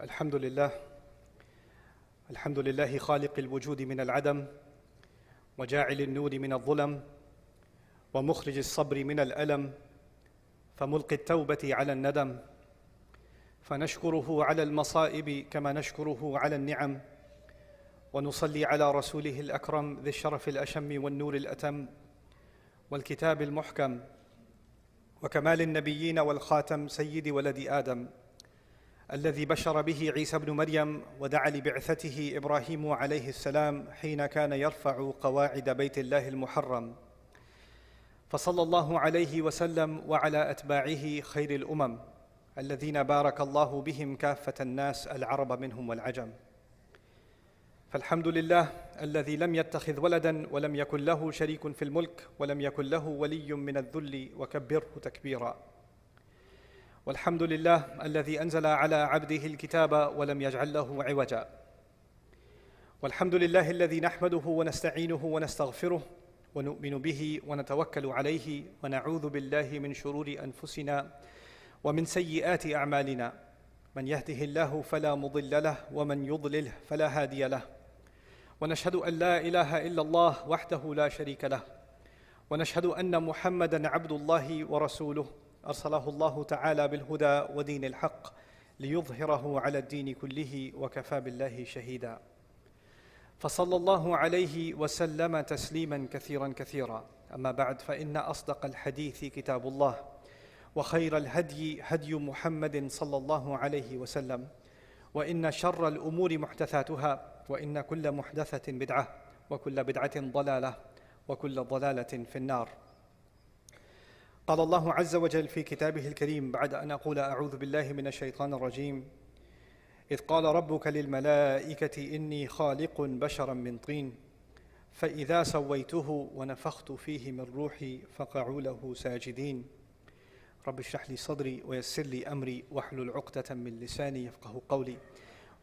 الحمد لله الحمد لله خالق الوجود من العدم وجاعل النور من الظلم ومخرج الصبر من الألم فملقي التوبة على الندم فنشكره على المصائب كما نشكره على النعم ونصلي على رسوله الأكرم ذي الشرف الأشم والنور الأتم والكتاب المحكم وكمال النبيين والخاتم سيد ولد آدم الذي بشر به عيسى بن مريم ودعا لبعثته إبراهيم عليه السلام حين كان يرفع قواعد بيت الله المحرم، فصلى الله عليه وسلم وعلى أتباعه خير الأمم الذين بارك الله بهم كافة الناس العرب منهم والعجم. فالحمد لله الذي لم يتخذ ولدا ولم يكن له شريك في الملك ولم يكن له ولي من الذل وكبره تكبيرا. والحمد لله الذي أنزل على عبده الكتاب ولم يجعل له عوجا. والحمد لله الذي نحمده ونستعينه ونستغفره ونؤمن به ونتوكل عليه ونعوذ بالله من شرور أنفسنا ومن سيئات أعمالنا، من يهده الله فلا مضل له ومن يضلله فلا هادي له. ونشهد أن لا إله إلا الله وحده لا شريك له، ونشهد أن محمدًا عبد الله ورسوله أرسله الله تعالى بالهدى ودين الحق ليظهره على الدين كله وكفى بالله شهيدا. فصلى الله عليه وسلم تسليما كثيرا كثيرا. أما بعد، فإن أصدق الحديث كتاب الله، وخير الهدي هدي محمد صلى الله عليه وسلم، وإن شر الأمور محدثاتها، وإن كل محدثة بدعة، وكل بدعة ضلالة، وكل ضلالة في النار. قال الله عز وجل في كتابه الكريم بعد أن أقول أعوذ بالله من الشيطان الرجيم: إذ قال ربك للملائكة إني خالق بشرا من طين فإذا سويته ونفخت فيه من روحي فقعوا له ساجدين. رب اشرح لي صدري ويسر لي أمري واحلل عقدة من لساني يفقه قولي.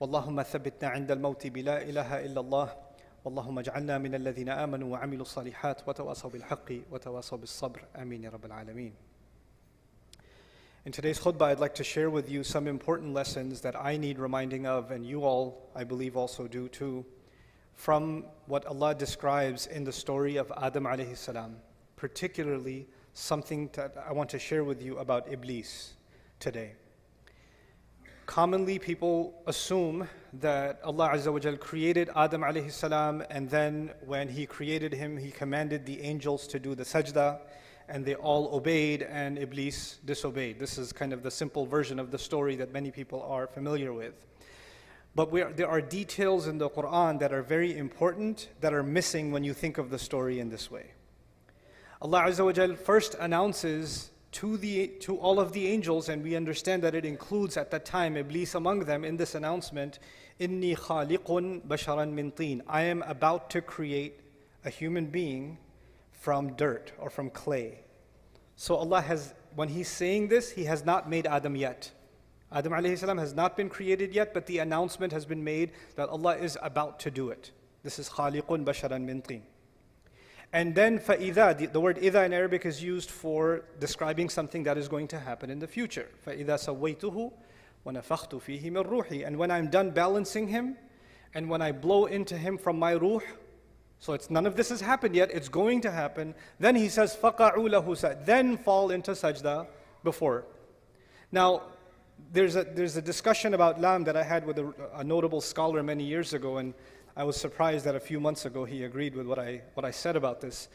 اللهم ثبتنا عند الموت بلا إله إلا الله، اللهم اجعلنا من الذين آمنوا وعملوا الصالحات وتواصوا بالحق وتواصوا بالصبر. آمين يا رب العالمين. In today's khutbah, I'd like to share with you some important lessons that I need reminding of, and you all, I believe, also do too, from what Allah describes in the story of Adam alayhi salam, particularly something that I want to share with you about Iblis today. Commonly, people assume that Allah Azza wa Jal created Adam alayhi salam, and then when He created him, He commanded the angels to do the sajda, and they all obeyed, and Iblis disobeyed. This is kind of the simple version of the story that many people are familiar with. But there are details in the Quran that are very important that are missing when you think of the story in this way. Allah Azza wa Jal first announces to all of the angels, and we understand that it includes at that time Iblis among them in this announcement, Inni khaliqun basharan min teen. I am about to create a human being from dirt or from clay. So Allah has, when He's saying this, He has not made Adam yet. Adam alayhi salam has not been created yet, but the announcement has been made that Allah is about to do it. This is khaliqun basharan min teen. And then فَإِذَا, the word إِذَا in Arabic is used for describing something that is going to happen in the future. فَإِذَا سَوَّيْتُهُ وَنَفَخْتُ فِيهِ مِنْ رُوحِي. And when I'm done balancing him, and when I blow into him from my ruh, so it's none of this has happened yet, it's going to happen. Then He says, فَقَعُوا لَهُ سَجْدًا, then fall into sajda before. Now, there's a discussion about lam that I had with a notable scholar many years ago, and I was surprised that a few months ago he agreed with what I said about this.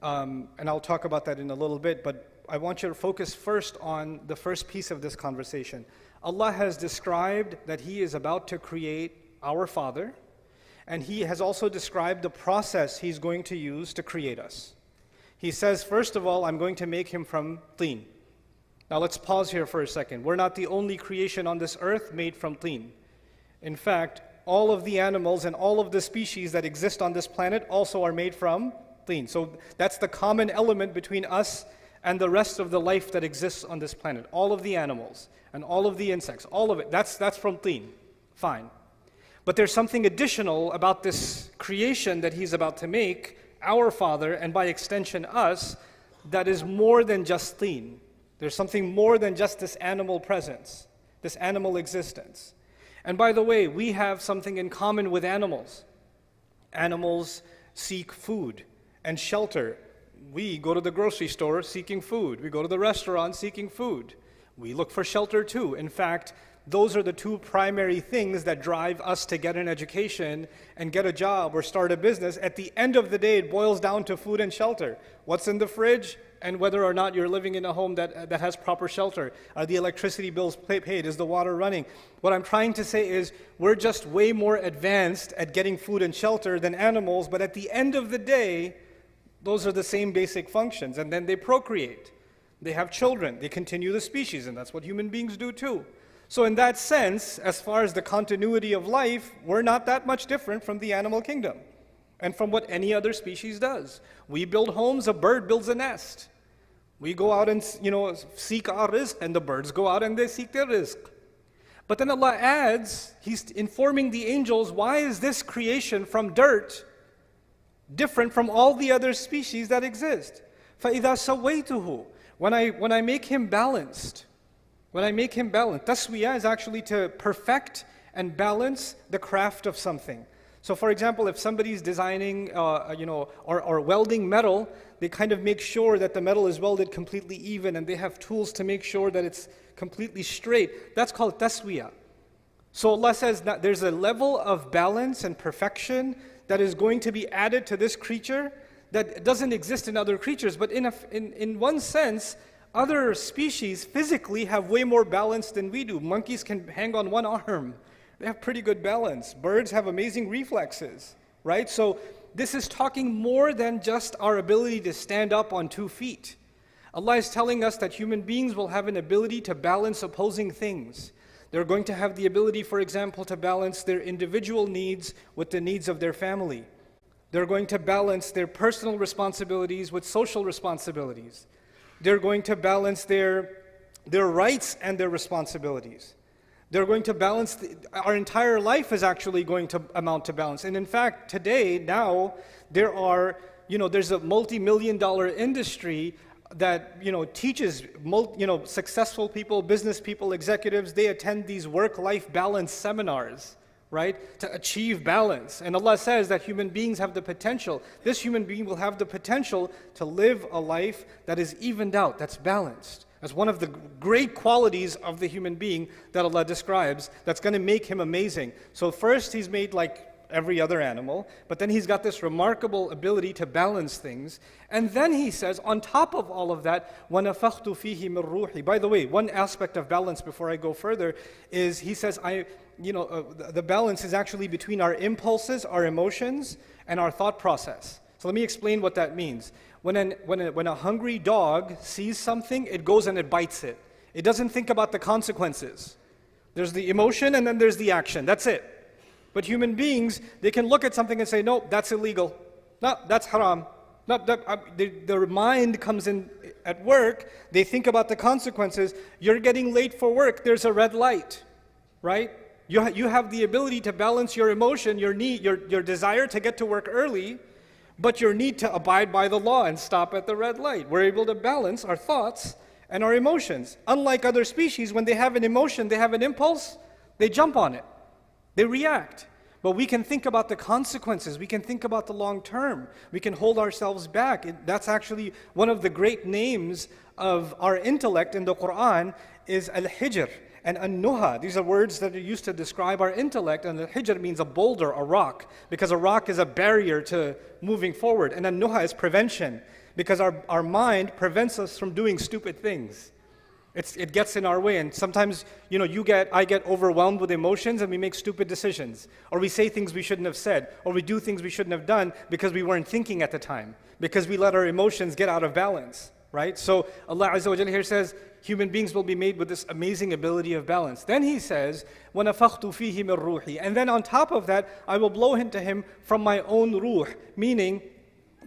And I'll talk about that in a little bit, but I want you to focus first on the first piece of this conversation. Allah has described that He is about to create our Father, and He has also described the process He's going to use to create us. He says, first of all, I'm going to make him from teen. Now let's pause here for a second. We're not the only creation on this earth made from teen. In fact, all of the animals and all of the species that exist on this planet also are made from teen. So that's the common element between us and the rest of the life that exists on this planet. All of the animals and all of the insects, all of it, that's from teen. Fine. But there's something additional about this creation that He's about to make, our Father, and by extension us, that is more than just teen. There's something more than just this animal presence, this animal existence. And by the way, we have something in common with animals. Animals seek food and shelter. We go to the grocery store seeking food. We go to the restaurant seeking food. We look for shelter too. In fact, those are the two primary things that drive us to get an education and get a job or start a business. At the end of the day, it boils down to food and shelter. What's in the fridge and whether or not you're living in a home that has proper shelter. Are the electricity bills paid? Is the water running? What I'm trying to say is we're just way more advanced at getting food and shelter than animals, but at the end of the day, those are the same basic functions. And then they procreate. They have children. They continue the species, and that's what human beings do too. So in that sense, as far as the continuity of life, we're not that much different from the animal kingdom and from what any other species does. We build homes, a bird builds a nest. We go out and seek our rizq, and the birds go out and they seek their rizq. But then Allah adds, He's informing the angels, why is this creation from dirt different from all the other species that exist? فَإِذَا سَوَّيْتُهُ When I make him balanced, taswiyah is actually to perfect and balance the craft of something. So for example, if somebody's designing, or welding metal, they kind of make sure that the metal is welded completely even, and they have tools to make sure that it's completely straight. That's called taswiyah. So Allah says that there's a level of balance and perfection that is going to be added to this creature that doesn't exist in other creatures. But in one sense, other species physically have way more balance than we do. Monkeys can hang on one arm. They have pretty good balance. Birds have amazing reflexes, right? So this is talking more than just our ability to stand up on 2 feet. Allah is telling us that human beings will have an ability to balance opposing things. They're going to have the ability, for example, to balance their individual needs with the needs of their family. They're going to balance their personal responsibilities with social responsibilities. They're going to balance their rights and their responsibilities. They're going to balance, our entire life is actually going to amount to balance. And in fact, today, now, there's a multi-million-dollar industry that, teaches, successful people, business people, executives, they attend these work-life balance seminars, right, to achieve balance. And Allah says that human beings have the potential, this human being will have the potential to live a life that is evened out, that's balanced. That's one of the great qualities of the human being that Allah describes that's going to make him amazing. So first, he's made like every other animal, but then he's got this remarkable ability to balance things. And then he says, on top of all of that, وَنَفَخْتُ فِيهِ مِنْ رُوحِي. By the way, one aspect of balance before I go further is he says, the balance is actually between our impulses, our emotions, and our thought process. So let me explain what that means. When a hungry dog sees something, it goes and it bites it. It doesn't think about the consequences. There's the emotion and then there's the action. That's it. But human beings, they can look at something and say, no, that's illegal. No, that's haram. No, their mind comes in at work. They think about the consequences. You're getting late for work. There's a red light, right? You have the ability to balance your emotion, your need, your desire to get to work early, but your need to abide by the law and stop at the red light. We're able to balance our thoughts and our emotions. Unlike other species, when they have an emotion, they have an impulse, they jump on it. They react. But we can think about the consequences. We can think about the long term. We can hold ourselves back. That's actually one of the great names of our intellect in the Quran is Al-Hijr and An-Nuha. These are words that are used to describe our intellect. And Al-Hijr means a boulder, a rock, because a rock is a barrier to moving forward. And An-Nuha is prevention, because our mind prevents us from doing stupid things. It gets in our way, and sometimes, I get overwhelmed with emotions and we make stupid decisions. Or we say things we shouldn't have said, or we do things we shouldn't have done because we weren't thinking at the time, because we let our emotions get out of balance, right? So Allah Azza wa Jalla here says, human beings will be made with this amazing ability of balance. Then He says, وَنَفَخْتُ فِيهِ مِنْ رُوحِي. And then on top of that, I will blow into him from my own ruh, meaning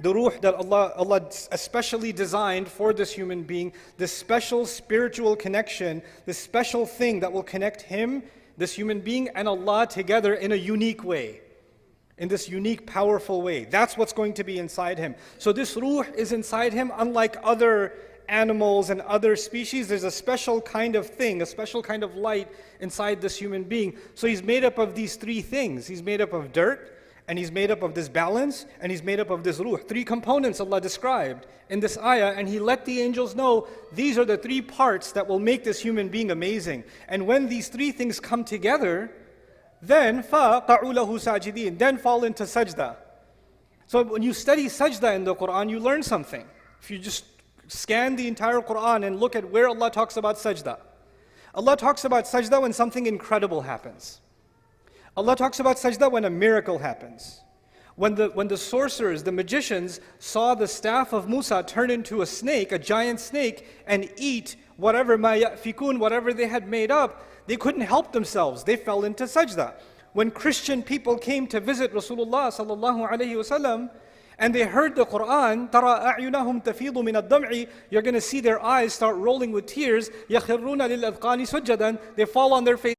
the ruh that Allah especially designed for this human being, this special spiritual connection, this special thing that will connect him, this human being, and Allah together in a unique way, in this unique, powerful way. That's what's going to be inside him. So this ruh is inside him, unlike other animals and other species, there's a special kind of thing, a special kind of light inside this human being. So he's made up of these three things. He's made up of dirt, and he's made up of this balance, and he's made up of this ruh. Three components Allah described in this ayah, and He let the angels know these are the three parts that will make this human being amazing. And when these three things come together, then فَقَعُوا لَهُ سَاجِدِينَ, then fall into sajda. So when you study sajda in the Quran, you learn something. If you just scan the entire Quran and look at where Allah talks about sajda. Allah talks about sajda when something incredible happens. Allah talks about sajda when a miracle happens. When the sorcerers, the magicians, saw the staff of Musa turn into a snake, a giant snake, and eat whatever ma ya'fikun, whatever they had made up, they couldn't help themselves. They fell into sajda. When Christian people came to visit Rasulullah sallallahu alaihi wasallam, and they heard the Quran, تَرَى أَعْيُنَهُمْ تَفِيضُ مِنَ الدَّمْعِ, you're going to see their eyes start rolling with tears. يَخِرُّونَ لِلْأَذْقَانِ سُجَّدًا, they fall on their face.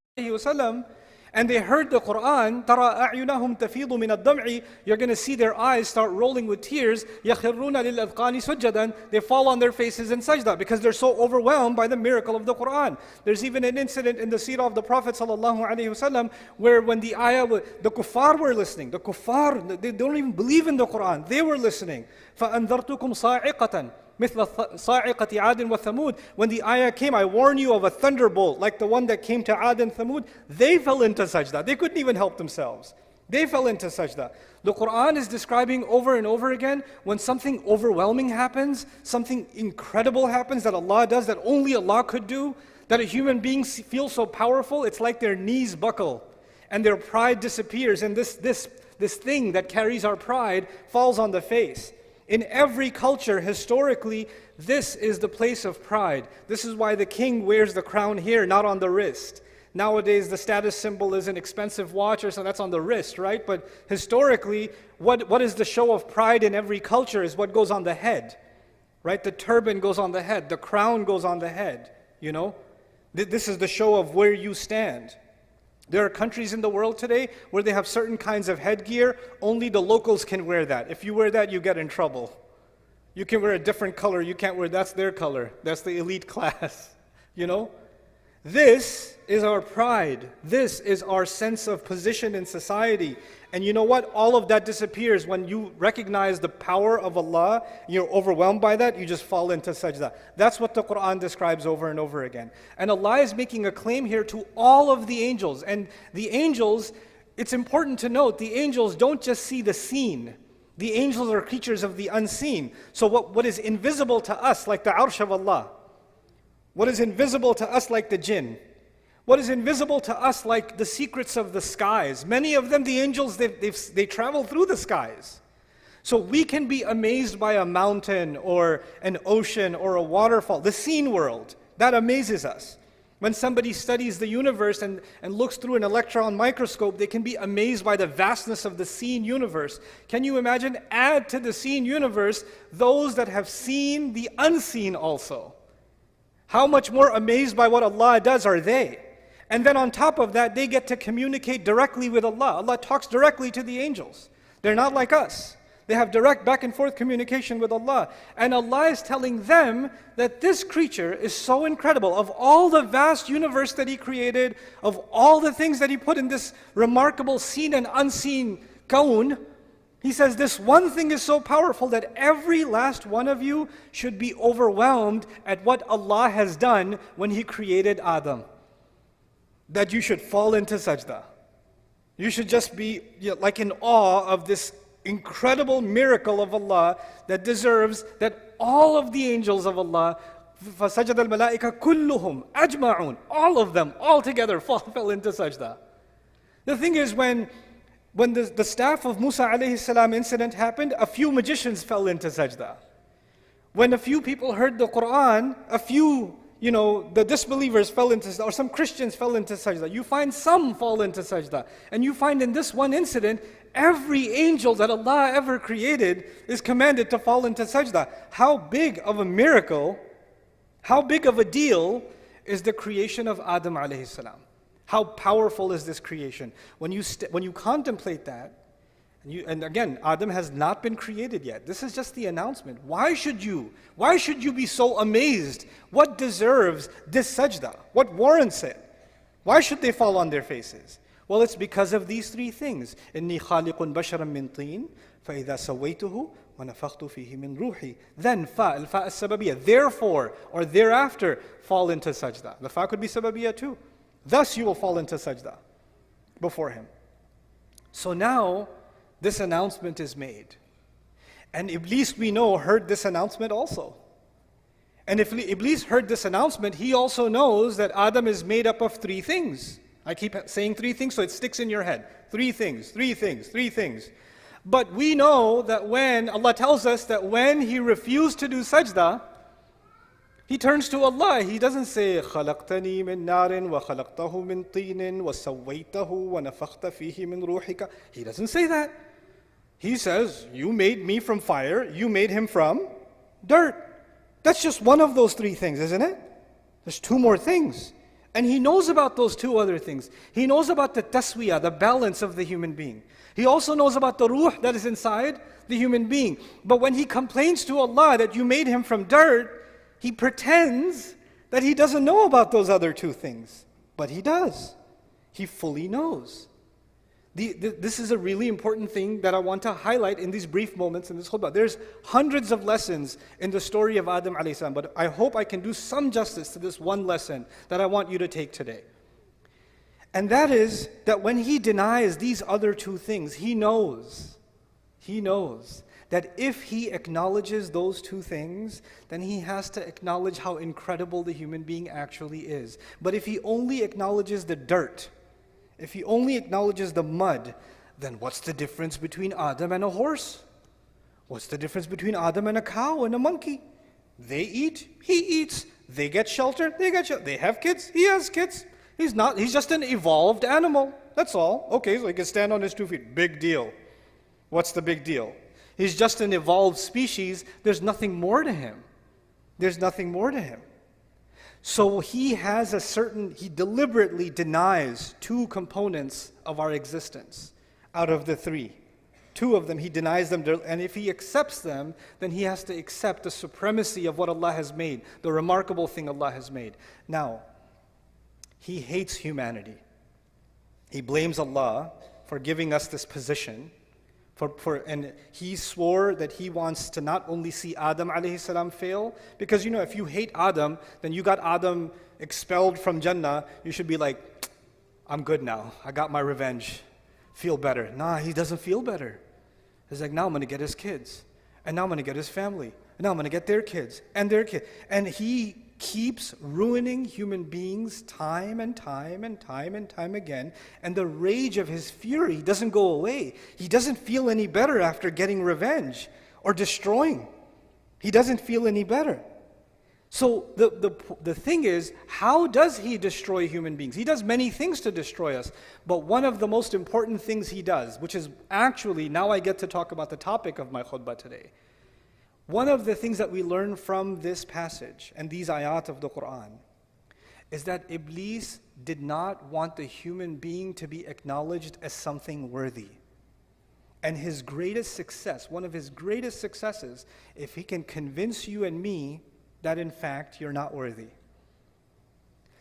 And they heard the Quran, تَرَى أَعْيُنَهُمْ تَفِيضُ مِنَ الدَّمْعِ, you're going to see their eyes start rolling with tears. يَخِرُّونَ لِلْأَذْقَانِ سُجَّدًا, they fall on their faces in sajda because they're so overwhelmed by the miracle of the Quran. There's even an incident in the seerah of the Prophet ﷺ where when the ayah, the kuffar were listening. The kuffar, they don't even believe in the Quran. They were listening. فَأَنذَرْتُكُمْ صَاعِقَةً مثل صاعقة عاد وثمود. When the ayah came, I warn you of a thunderbolt like the one that came to Ad and Thamud. They fell into sajda. They couldn't even help themselves. They fell into sajda. The Quran is describing over and over again when something overwhelming happens, something incredible happens that Allah does that only Allah could do, that a human being feels so powerful, it's like their knees buckle and their pride disappears, and this thing that carries our pride falls on the face. In every culture, historically, this is the place of pride. This is why the king wears the crown here, not on the wrist. Nowadays, the status symbol is an expensive watch or something that's on the wrist, right? But historically, what is the show of pride in every culture is what goes on the head, right? The turban goes on the head. The crown goes on the head, you know? This is the show of where you stand. There are countries in the world today where they have certain kinds of headgear. Only the locals can wear that. If you wear that, you get in trouble. You can wear a different color. You can't wear, that's their color. That's the elite class, you know? This is our pride. This is our sense of position in society. And you know what? All of that disappears when you recognize the power of Allah. You're overwhelmed by that, you just fall into sajda. That's what the Quran describes over and over again. And Allah is making a claim here to all of the angels. And the angels, it's important to note, the angels don't just see the seen. The angels are creatures of the unseen. So what is invisible to us, like the arsh of Allah, what is invisible to us like the jinn, what is invisible to us like the secrets of the skies. Many of them, the angels, they travel through the skies. So we can be amazed by a mountain or an ocean or a waterfall, the seen world. That amazes us. When somebody studies the universe and looks through an electron microscope, they can be amazed by the vastness of the seen universe. Can you imagine? Add to the seen universe those that have seen the unseen also. How much more amazed by what Allah does are they? And then on top of that, they get to communicate directly with Allah. Allah talks directly to the angels. They're not like us. They have direct back and forth communication with Allah. And Allah is telling them that this creature is so incredible. Of all the vast universe that He created, of all the things that He put in this remarkable seen and unseen kaun, He says this one thing is so powerful that every last one of you should be overwhelmed at what Allah has done when He created Adam. That you should fall into sajda. You should just be like in awe of this incredible miracle of Allah that deserves that all of the angels of Allah, فَسَجَدَ الْمَلَائِكَ كُلُّهُمْ أَجْمَعُونَ, all of them, all together fell into sajda. The thing is, when the staff of Musa alayhi salam incident happened, a few magicians fell into sajda. When a few people heard the Quran, a few, the disbelievers fell into sajda, or some Christians fell into sajda. You find some fall into sajda. And you find in this one incident, every angel that Allah ever created is commanded to fall into sajda. How big of a miracle, how big of a deal is the creation of Adam alayhi salam? How powerful is this creation? When you contemplate that, And again, Adam has not been created yet. This is just the announcement. Why should you be so amazed? What deserves this sajda? What warrants it? Why should they fall on their faces? Well, it's because of these three things. إِنِّي خَالِقٌ بَشَرًا مِّن طِينٍ فَإِذَا سَوَّيْتُهُ وَنَفَخْتُ فِيهِ مِّن رُوحِي. Then, al-fa as-sababiyya, therefore, or thereafter, fall into sajda. The fa could be sababiyya too. Thus you will fall into sajda before him. So now, this announcement is made. And Iblis, we know, heard this announcement also. And if Iblis heard this announcement, he also knows that Adam is made up of three things. I keep saying three things so it sticks in your head. Three things, three things, three things. But we know that when, Allah tells us that when he refused to do sajda, he turns to Allah. He doesn't say, خَلَقْتَنِي مِن نَارٍ وَخَلَقْتَهُ مِن طِينٍ وَسَوَّيْتَهُ وَنَفَخْتَ فِيهِ مِن رُوحِكَ. He doesn't say that. He says, you made me from fire, you made him from dirt. That's just one of those three things, isn't it? There's two more things. And he knows about those two other things. He knows about the taswiyah, the balance of the human being. He also knows about the ruh that is inside the human being. But when he complains to Allah that you made him from dirt, he pretends that he doesn't know about those other two things. But he does. He fully knows. This is a really important thing that I want to highlight in these brief moments in this khutbah. There's hundreds of lessons in the story of Adam alayhi salam, but I hope I can do some justice to this one lesson that I want you to take today. And that is that when he denies these other two things, he knows that if he acknowledges those two things, then he has to acknowledge how incredible the human being actually is. But if he only acknowledges the dirt, if he only acknowledges the mud, then what's the difference between Adam and a horse? What's the difference between Adam and a cow and a monkey? They eat, he eats. They get shelter, they get shelter. They have kids, he has kids. He's just an evolved animal. That's all. Okay, so he can stand on his 2 feet. Big deal. What's the big deal? He's just an evolved species. There's nothing more to him. There's nothing more to him. So he deliberately denies two components of our existence out of the three. Two of them, he denies them, and if he accepts them, then he has to accept the supremacy of what Allah has made, the remarkable thing Allah has made. Now, he hates humanity. He blames Allah for giving us this position, and he swore that he wants to not only see Adam alayhi salam fail, because if you hate Adam, then you got Adam expelled from Jannah, you should be like, I'm good now, I got my revenge, feel better. Nah, he doesn't feel better. He's like, now I'm going to get his kids, and now I'm going to get his family, and now I'm going to get their kids, and their kids. And he keeps ruining human beings time and time and time and time again, and the rage of his fury doesn't go away. He doesn't feel any better after getting revenge or destroying. He doesn't feel any better. So the thing is, how does he destroy human beings? He does many things to destroy us, but one of the most important things he does, which is actually, now I get to talk about the topic of my khutbah today. One of the things that we learn from this passage and these ayat of the Quran is that Iblis did not want the human being to be acknowledged as something worthy. And his greatest success, one of his greatest successes, if he can convince you and me that in fact you're not worthy.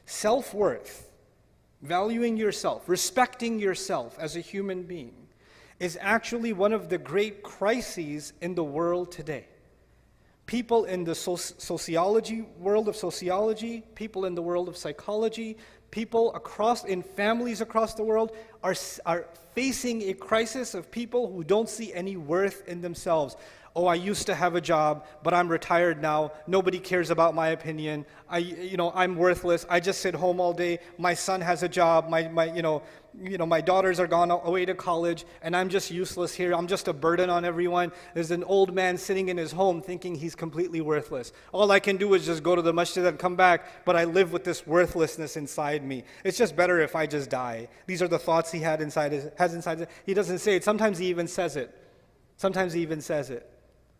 Self-worth, valuing yourself, respecting yourself as a human being, is actually one of the great crises in the world today. People in the world of sociology, people in the world of psychology, people in families across the world are facing a crisis of people who don't see any worth in themselves. Oh, I used to have a job, but I'm retired now. Nobody cares about my opinion. I'm worthless. I just sit home all day. My son has a job. My daughters are gone away to college, and I'm just useless here. I'm just a burden on everyone. There's an old man sitting in his home thinking he's completely worthless. All I can do is just go to the masjid and come back, but I live with this worthlessness inside me. It's just better if I just die. These are the thoughts he has inside. He doesn't say it. Sometimes he even says it.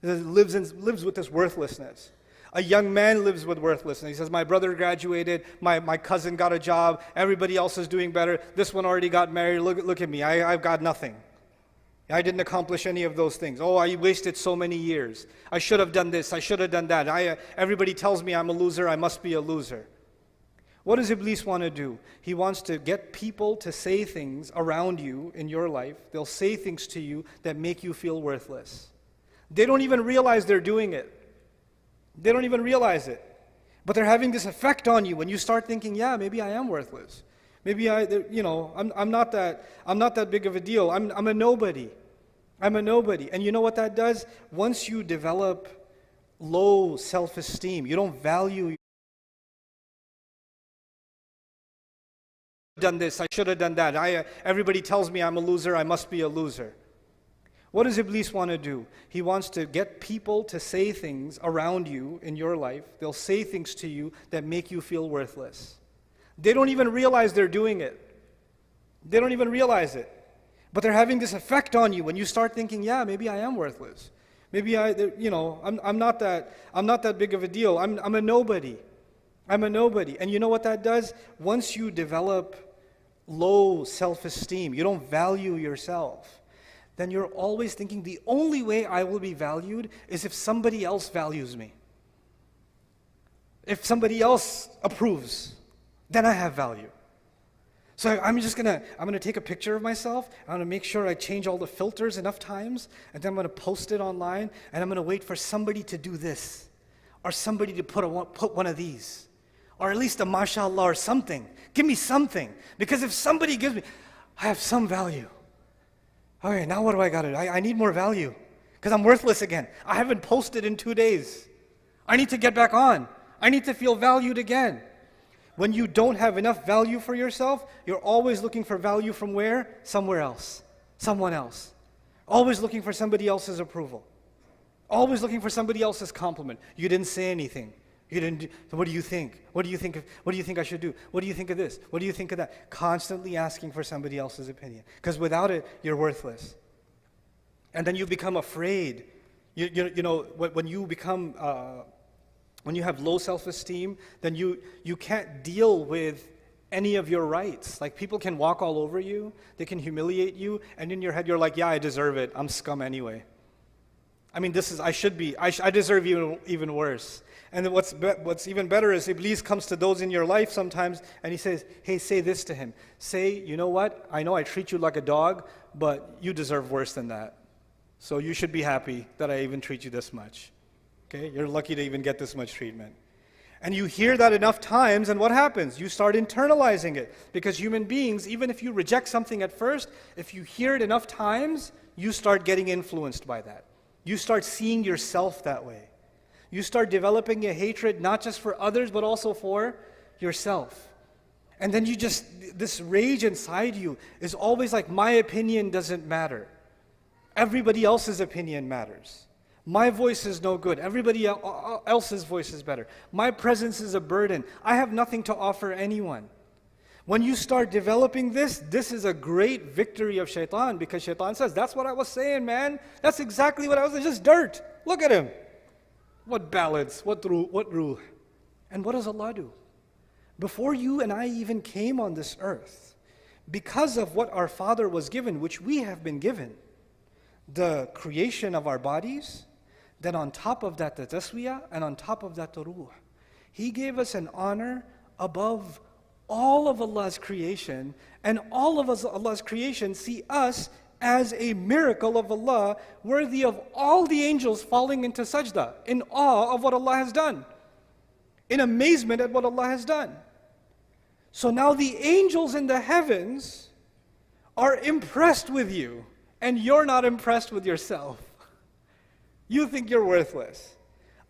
He lives with this worthlessness. A young man lives with worthlessness. He says, my brother graduated, my cousin got a job, everybody else is doing better, this one already got married, look at me, I've got nothing. I didn't accomplish any of those things. Oh, I wasted so many years. I should have done this. I should have done that. Everybody tells me I'm a loser. I must be a loser. What does Iblis want to do? He wants to get people to say things around you in your life. They'll say things to you that make you feel worthless. They don't even realize they're doing it. They don't even realize it. But they're having this effect on you when you start thinking, yeah, maybe I am worthless. Maybe I'm not that big of a deal. I'm a nobody. I'm a nobody. And you know what that does? Once you develop low self-esteem, you don't value done this, I should have done that. Everybody tells me I'm a loser, I must be a loser. What does Iblis want to do? He wants to get people to say things around you in your life. They'll say things to you that make you feel worthless. They don't even realize they're doing it. They don't even realize it. But they're having this effect on you when you start thinking, yeah, maybe I am worthless. Maybe I'm not that big of a deal. I'm a nobody. I'm a nobody. And you know what that does? Once you develop low self-esteem, you don't value yourself, then you're always thinking the only way I will be valued is if somebody else values me. If somebody else approves, then I have value. So I'm gonna take a picture of myself. I'm gonna make sure I change all the filters enough times, and then I'm gonna post it online, and I'm gonna wait for somebody to do this, or somebody to put one of these, or at least a mashallah or something. Give me something, because if somebody gives me, I have some value. Okay, now what do I gotta do? I need more value, because I'm worthless again. I haven't posted in 2 days. I need to get back on. I need to feel valued again. When you don't have enough value for yourself, you're always looking for value from where? Somewhere else. Someone else. Always looking for somebody else's approval. Always looking for somebody else's compliment. You didn't say anything. You didn't. So what do you think? What do you think I should do? What do you think of this? What do you think of that? Constantly asking for somebody else's opinion. Because without it, you're worthless. And then you become afraid. When you have low self-esteem, then you can't deal with any of your rights. Like, people can walk all over you, they can humiliate you, and in your head you're like, yeah, I deserve it. I'm scum anyway. I mean, I deserve even worse. And then what's even better is Iblis comes to those in your life sometimes, and he says, hey, say this to him. Say, you know what? I know I treat you like a dog, but you deserve worse than that. So you should be happy that I even treat you this much. Okay, you're lucky to even get this much treatment. And you hear that enough times, and what happens? You start internalizing it. Because human beings, even if you reject something at first, if you hear it enough times, you start getting influenced by that. You start seeing yourself that way. You start developing a hatred not just for others, but also for yourself. And then this rage inside you is always like, my opinion doesn't matter. Everybody else's opinion matters. My voice is no good. Everybody else's voice is better. My presence is a burden. I have nothing to offer anyone. When you start developing this is a great victory of shaitan, because shaitan says, that's what I was saying, man. That's exactly what I was saying. Just dirt. Look at him. What balance, what ruh. And what does Allah do? Before you and I even came on this earth, because of what our father was given, which we have been given, the creation of our bodies, then on top of that, the taswiyah, and on top of that, the ruh. He gave us an honor above all of Allah's creation, and all of Allah's creation see us as a miracle of Allah, worthy of all the angels falling into sajda, in awe of what Allah has done, in amazement at what Allah has done. So now the angels in the heavens are impressed with you, and you're not impressed with yourself. You think you're worthless.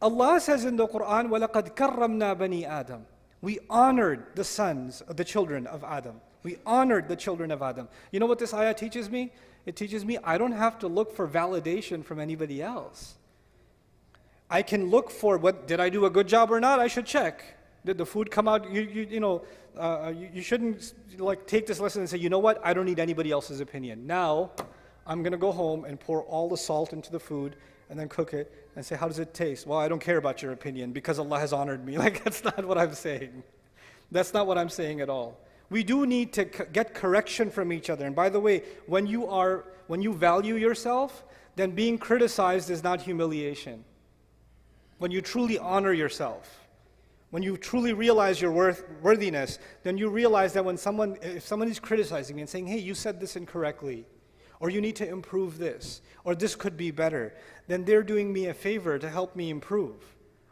Allah says in the Quran, وَلَقَدْ كَرَّمْنَا بَنِي آدَمَ. We honored the children of Adam. We honored the children of Adam. You know what this ayah teaches me? It teaches me I don't have to look for validation from anybody else. I can look for, did I do a good job or not? I should check. Did the food come out? You shouldn't take this lesson and say, you know what? I don't need anybody else's opinion. Now, I'm going to go home and pour all the salt into the food and then cook it and say, how does it taste? Well, I don't care about your opinion because Allah has honored me. That's not what I'm saying. That's not what I'm saying at all. We do need to get correction from each other. And by the way, when you value yourself, then being criticized is not humiliation. When you truly honor yourself, when you truly realize your worthiness, then you realize that if someone is criticizing me and saying, hey, you said this incorrectly, or you need to improve this, or this could be better, then they're doing me a favor to help me improve.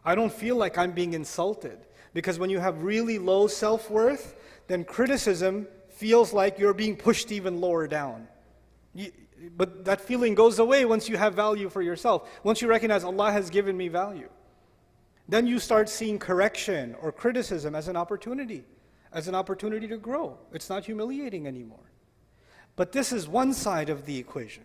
I don't feel like I'm being insulted, because when you have really low self-worth, then criticism feels like you're being pushed even lower down. But that feeling goes away once you have value for yourself. Once you recognize Allah has given me value. Then you start seeing correction or criticism as an opportunity to grow. It's not humiliating anymore. But this is one side of the equation,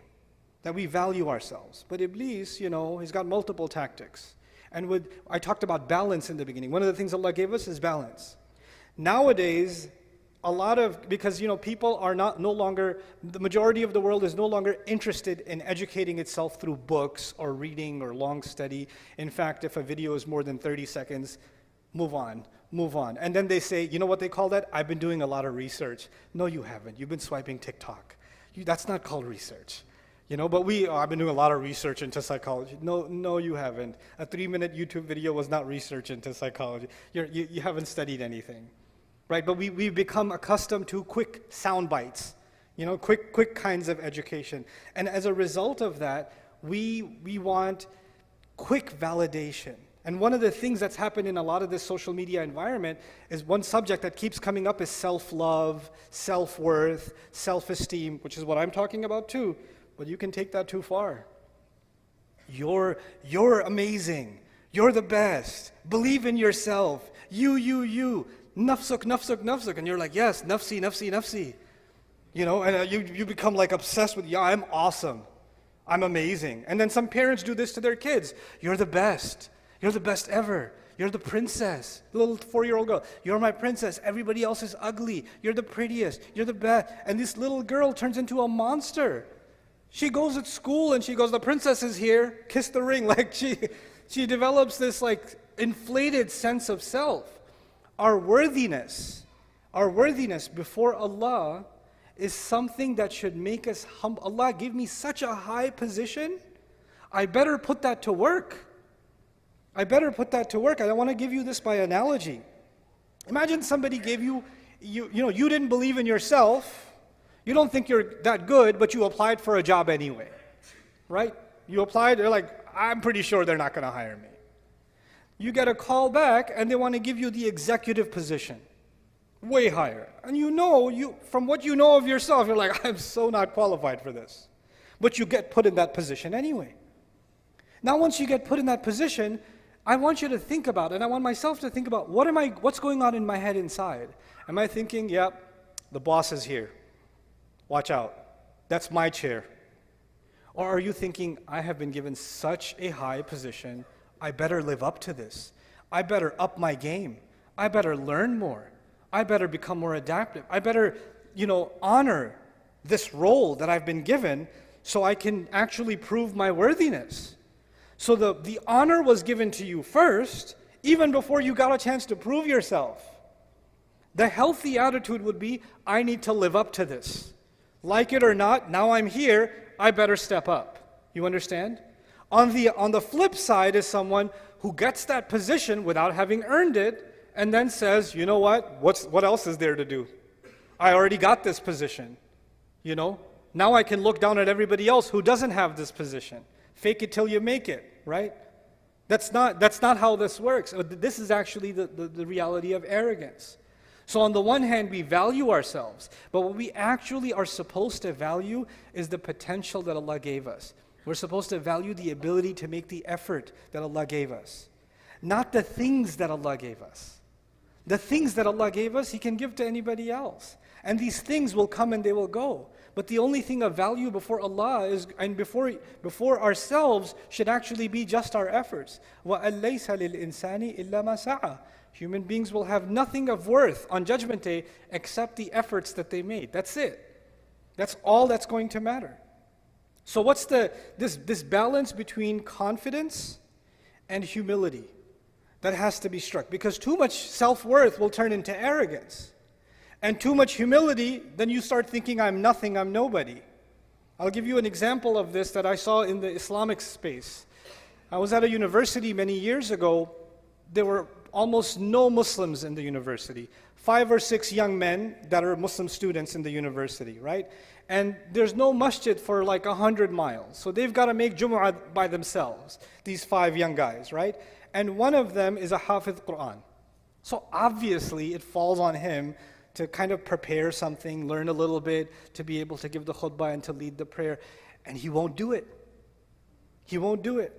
that we value ourselves. But Iblis, he's got multiple tactics. And I talked about balance in the beginning. One of the things Allah gave us is balance. Nowadays, because people are no longer, the majority of the world is no longer interested in educating itself through books or reading or long study. In fact, if a video is more than 30 seconds, move on. And then they say, you know what they call that? I've been doing a lot of research. No, you haven't. You've been swiping TikTok. That's not called research. But I've been doing a lot of research into psychology. No, you haven't. A 3-minute YouTube video was not research into psychology. You haven't studied anything. Right, but we've become accustomed to quick sound bites, quick kinds of education. And as a result of that, we want quick validation. And one of the things that's happened in a lot of this social media environment is one subject that keeps coming up is self-love, self-worth, self-esteem, which is what I'm talking about too, but you can take that too far. You're amazing. You're the best. Believe in yourself. You. Nafsuk, and you're like, yes, nafsi. And you become like obsessed with, I'm awesome. I'm amazing. And then some parents do this to their kids. You're the best. You're the best ever. You're the princess. The little 4-year-old girl. You're my princess. Everybody else is ugly. You're the prettiest. You're the best. And this little girl turns into a monster. She goes at school and she goes, the princess is here. Kiss the ring. Like she develops this like inflated sense of self. Our worthiness before Allah is something that should make us humble. Allah gave me such a high position, I better put that to work. I want to give you this by analogy. Imagine somebody gave you didn't believe in yourself, you don't think you're that good, but you applied for a job anyway, right? You applied, they're like, I'm pretty sure they're not going to hire me. You get a call back and they want to give you the executive position, way higher. And from what you know of yourself, you're like, I'm so not qualified for this. But you get put in that position anyway. Now once you get put in that position, I want you to think about, and I want myself to think about, what's going on in my head inside? Am I thinking, the boss is here. Watch out. That's my chair. Or are you thinking, I have been given such a high position, I better live up to this. I better up my game. I better learn more. I better become more adaptive. I better, honor this role that I've been given so I can actually prove my worthiness. So the honor was given to you first, even before you got a chance to prove yourself. The healthy attitude would be, I need to live up to this. Like it or not, now I'm here, I better step up. You understand? On the flip side is someone who gets that position without having earned it and then says, you know what else is there to do? I already got this position. Now I can look down at everybody else who doesn't have this position. Fake it till you make it, right? That's not how this works. This is actually the reality of arrogance. So on the one hand, we value ourselves, but what we actually are supposed to value is the potential that Allah gave us. We're supposed to value the ability to make the effort that Allah gave us, not the things that Allah gave us. The things that Allah gave us, He can give to anybody else. And these things will come and they will go. But the only thing of value before Allah and before ourselves should actually be just our efforts. وَأَن لَيْسَ لِلْإِنسَانِ إِلَّا مَا سَعَى. Human beings will have nothing of worth on Judgment Day except the efforts that they made. That's it. That's all that's going to matter. So what's this balance between confidence and humility that has to be struck? Because too much self-worth will turn into arrogance. and too much humility, then you start thinking, I'm nothing, I'm nobody. I'll give you an example of this that I saw in the Islamic space. I was at a university many years ago. There were almost no Muslims in the university. 5 or 6 young men that are Muslim students in the university, right? And there's no masjid for like 100 miles. So they've got to make Jumu'ah by themselves, these 5 young guys, right? And one of them is a Hafiz Quran. So obviously it falls on him to kind of prepare something, learn a little bit, to be able to give the khutbah and to lead the prayer. And he won't do it. He won't do it.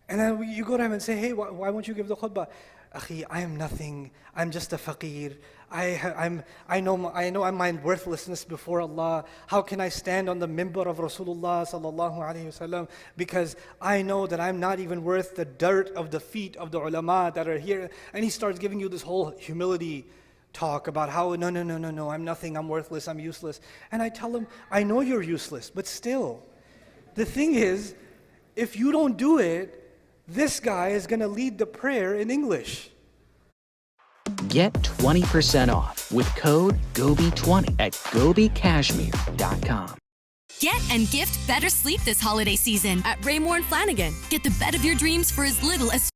And then you go to him and say, hey, why won't you give the khutbah? Akhi, I am nothing. I'm just a faqir. I know I'm my worthlessness before Allah. How can I stand on the mimbar of Rasulullah sallallahu alaihi wasallam? Because I know that I'm not even worth the dirt of the feet of the ulama that are here. And he starts giving you this whole humility talk about how, no, I'm nothing, I'm worthless, I'm useless. And I tell him, I know you're useless, but still, the thing is, if you don't do it, this guy is going to lead the prayer in English. Get 20% off with code GOBI20 at GobiCashmere.com. Get and gift better sleep this holiday season at Raymore and Flanagan. Get the bed of your dreams for as little as...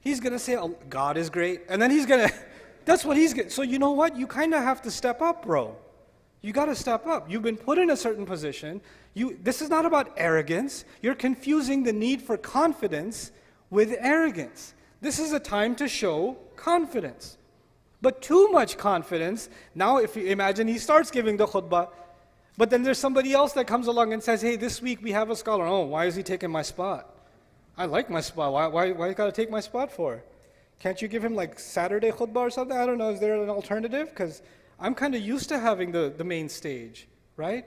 He's going to say, oh, God is great. And then he's going to... That's what he's going to... So you know what? You kind of have to step up, bro. You got to step up. You've been put in a certain position. This is not about arrogance. You're confusing the need for confidence with arrogance. This is a time to show confidence. But too much confidence, now if you imagine he starts giving the khutbah, but then there's somebody else that comes along and says, hey, this week we have a scholar. Oh, why is he taking my spot? I like my spot. Why you got to take my spot for? Can't you give him like Saturday khutbah or something? I don't know. Is there an alternative? Because I'm kind of used to having the main stage, right?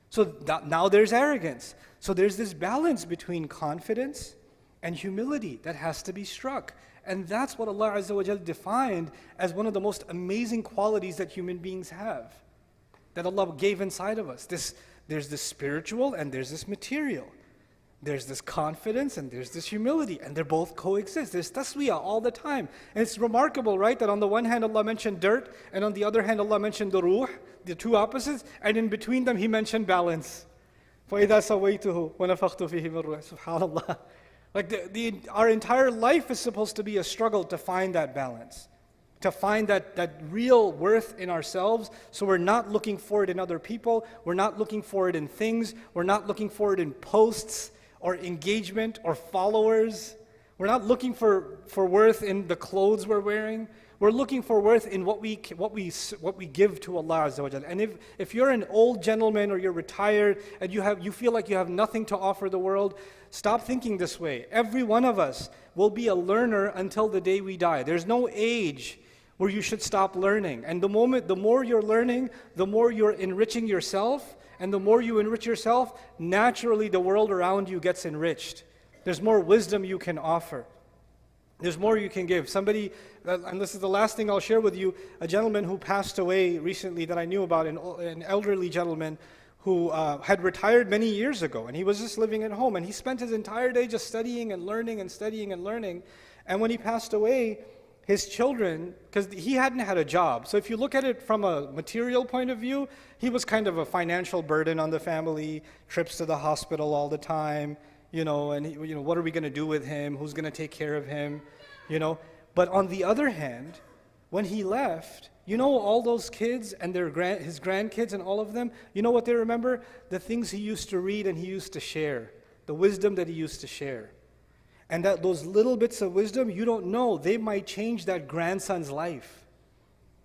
So now there's arrogance. So there's this balance between confidence and humility that has to be struck. And that's what Allah Azza wa Jal defined as one of the most amazing qualities that human beings have, that Allah gave inside of us. There's this spiritual and there's this material. There's this confidence and there's this humility, and they both coexist. There's taswiyah all the time. And it's remarkable, right, that on the one hand Allah mentioned dirt, and on the other hand Allah mentioned the ruh, the two opposites, and in between them He mentioned balance. فَإِذَا سَوَيْتُهُ وَنَفَخْتُ فِيهِ مِنْ رُوحِي. SubhanAllah. Like our entire life is supposed to be a struggle to find that balance, to find that real worth in ourselves, so we're not looking for it in other people, we're not looking for it in things, we're not looking for it in posts, or engagement, or followers. We're not looking for worth in the clothes we're wearing. We're looking for worth in what we give to Allah Azza wa Jalla. And if you're an old gentleman or you're retired and you feel like you have nothing to offer the world, stop thinking this way. Every one of us will be a learner until the day we die. There's no age where you should stop learning. And the more you're learning, the more you're enriching yourself. And the more you enrich yourself, naturally the world around you gets enriched. There's more wisdom you can offer. There's more you can give. Somebody, and this is the last thing I'll share with you, a gentleman who passed away recently that I knew about, an elderly gentleman who had retired many years ago, and he was just living at home, and he spent his entire day just studying and learning and studying and learning. And when he passed away, his children, because he hadn't had a job, so if you look at it from a material point of view, he was kind of a financial burden on the family, trips to the hospital all the time, and what are we going to do with him? Who's going to take care of him? But on the other hand, when he left, all those kids and his grandkids and all of them, you know what they remember? The things he used to read and he used to share, the wisdom that he used to share. And that those little bits of wisdom, you don't know, they might change that grandson's life.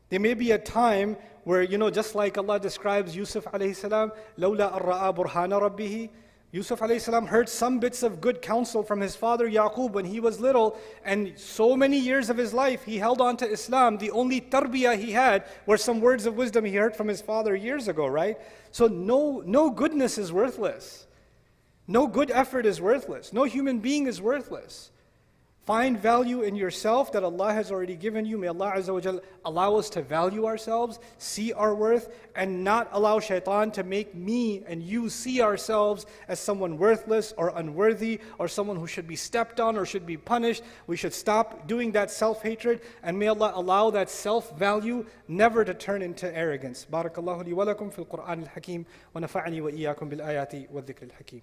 There may be a time where, just like Allah describes Yusuf alayhi salam, لَوْلَا أَرَّآ بُرْهَانَ رَبِّهِ. Yusuf alayhi salam heard some bits of good counsel from his father Yaqub when he was little, and so many years of his life he held on to Islam. The only tarbiyah he had were some words of wisdom he heard from his father years ago, right? So no goodness is worthless. No good effort is worthless. No human being is worthless. Find value in yourself that Allah has already given you. May Allah Azza wa Jal allow us to value ourselves, see our worth, and not allow shaitan to make me and you see ourselves as someone worthless or unworthy or someone who should be stepped on or should be punished. We should stop doing that self-hatred, and may Allah allow that self-value never to turn into arrogance. Barakallahu li wa lakum fil Qur'an al-Hakim wa nafa'ani wa iyyakum bil ayati wa dhikr al-Hakim.